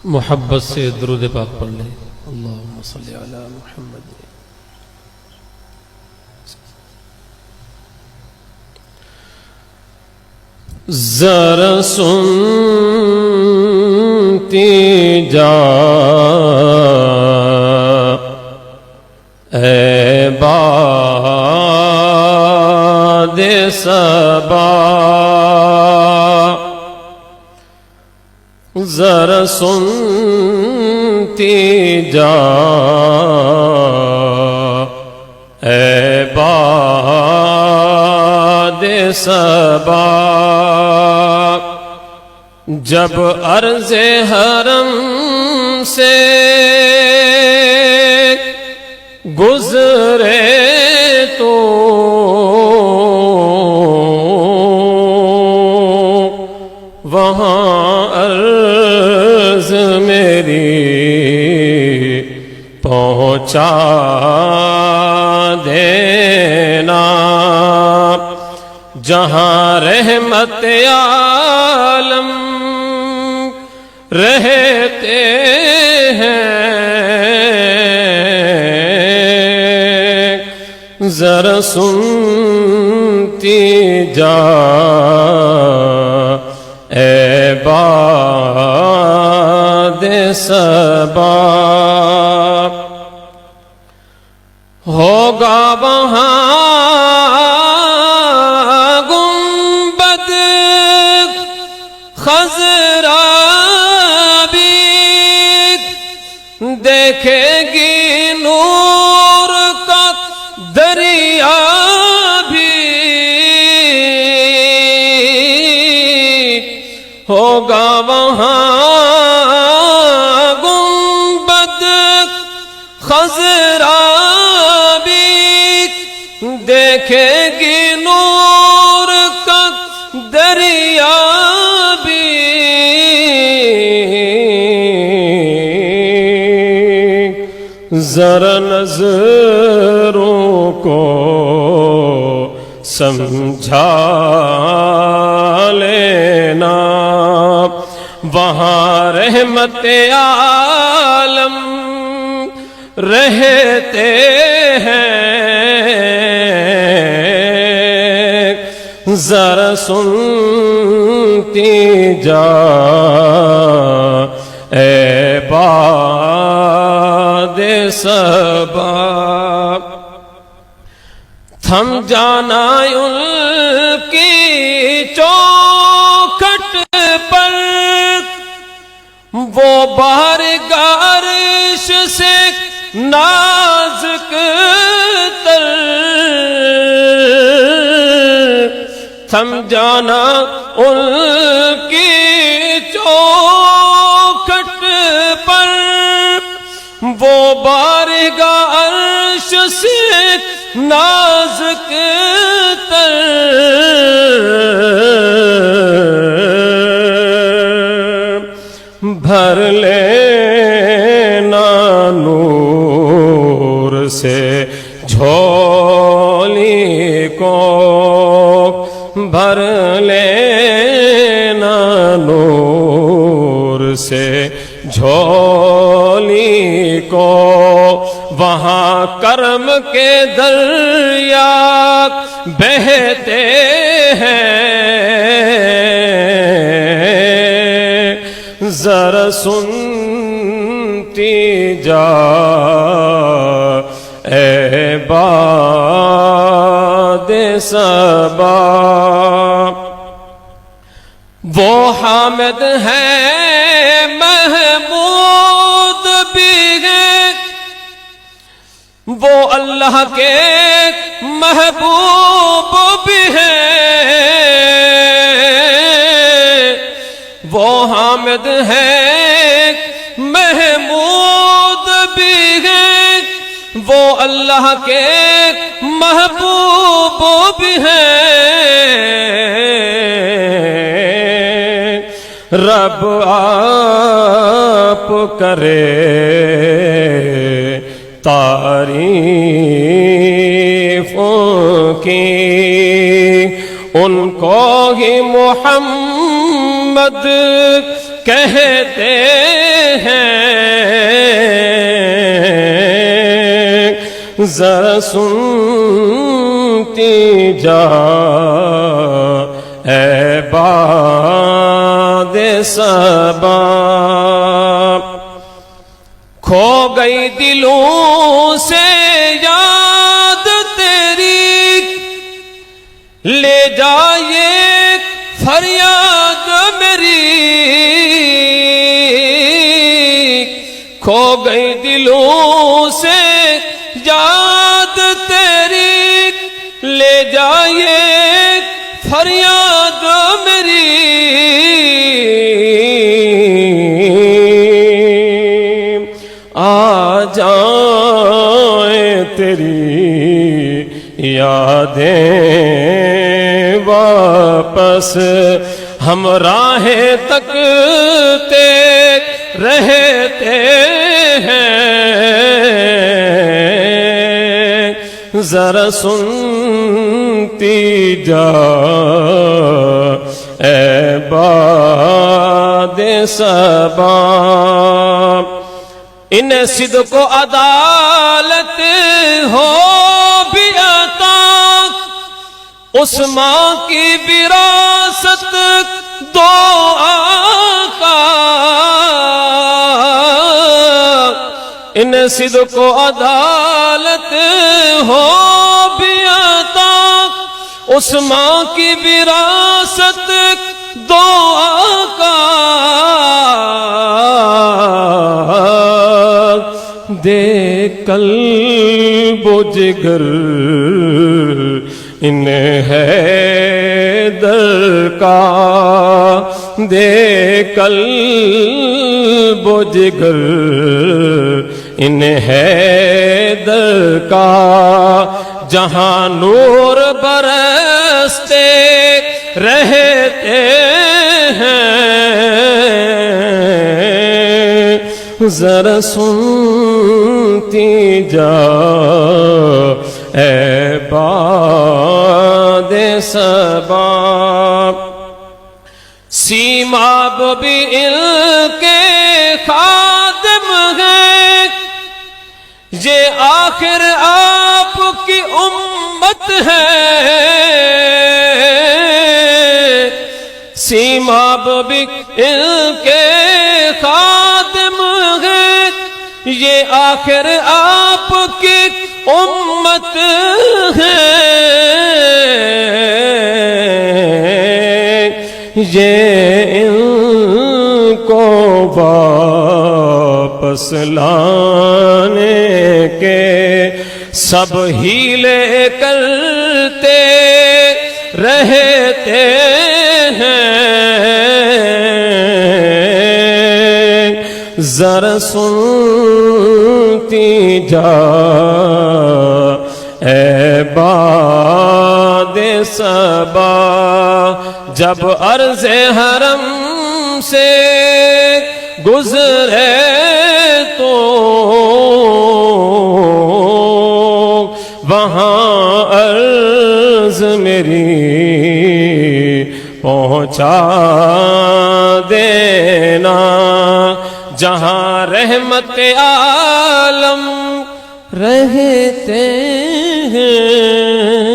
محبت سے درود پاک پڑھ لیں۔ اللہم صلی علی محمد۔ ذرا سنتی جا اے باد صبا، ذرا سنتی جا اے باد صبا، جب عرض حرم سے گزرے تو وہاں عرض میری پہنچا دینا، جہاں رحمت عالم رہتے ہیں، ذرا سنتی جا اے باد صبا، ہوگا وہاں گنبد خضرا بھی، دیکھے گی نور کا دریا بھی، ہوگا وہاں گنبد خضرا بھی، دیکھے گی نور کا دریا بھی، ذرا نظروں کو سمجھا لینا، وہاں رحمت عالم رہتے ہیں، ذرا سنتی جا اے باد صبا، تھم جانا ان کی چوکھٹ پر، وہ بارگاہ عرش سے نازک تر، تھم جانا ان کی چوکھٹ پر، وہ بارگاہ عرش سے نازک تر، بھر لینا نور سے جھولی کو، بھر لینا نور سے جھولی کو، وہاں کرم کے دریا بہتے ہیں، ذرا سنتی جا اے باد صبا، وہ حامد ہے محمود بھی ہے، وہ اللہ کے محبوب بھی ہے، وہ حامد ہے محمود بھی ہے، وہ اللہ کے محبوب بھی ہے، رب آپ کرے تعریفوں کی، ان کو ہی محمد کہتے ذرا سنتی جا اے باد صبا، کھو گئی دلوں سے یاد تیری، لے جائے فریاد میری، کھو گئی دلوں سے یاد تیری، لے جائے فریاد میری، آ جائیں تیری یادیں واپس، ہم راہیں تکتے رہتے ہیں، ذرا سنتی جا اے باد صبا، ان صدق و عدالت ہو بھی عطا، اس ماں کی وراثت دو آقا، ان صدق و عدالت ہو بھی عطا، اس ماں کی وراثت دو آقا، دے قلب و جگر ان حیدر کا، دے قلب و جگر ان حیدر کا، جہاں نور برستے رہتے ہیں، ذرا سنتی جا اے باد صبا، سیماب بھی ان کے خادم ہیں، یہ آخر آپ کی امت ہے، سیماب بھی ان کے خادم ہیں، یہ آخر آپ کی امت ہے، یہ ان کو واپس لانے کے سب ہیلے کرتے رہتے ہیں، ذرا سنتی جا اے باد صبا، جب عرض حرم سے گزرے تو وہاں عرض میری پہنچا دینا، جہاں رحمت عالم رہتے ہیں۔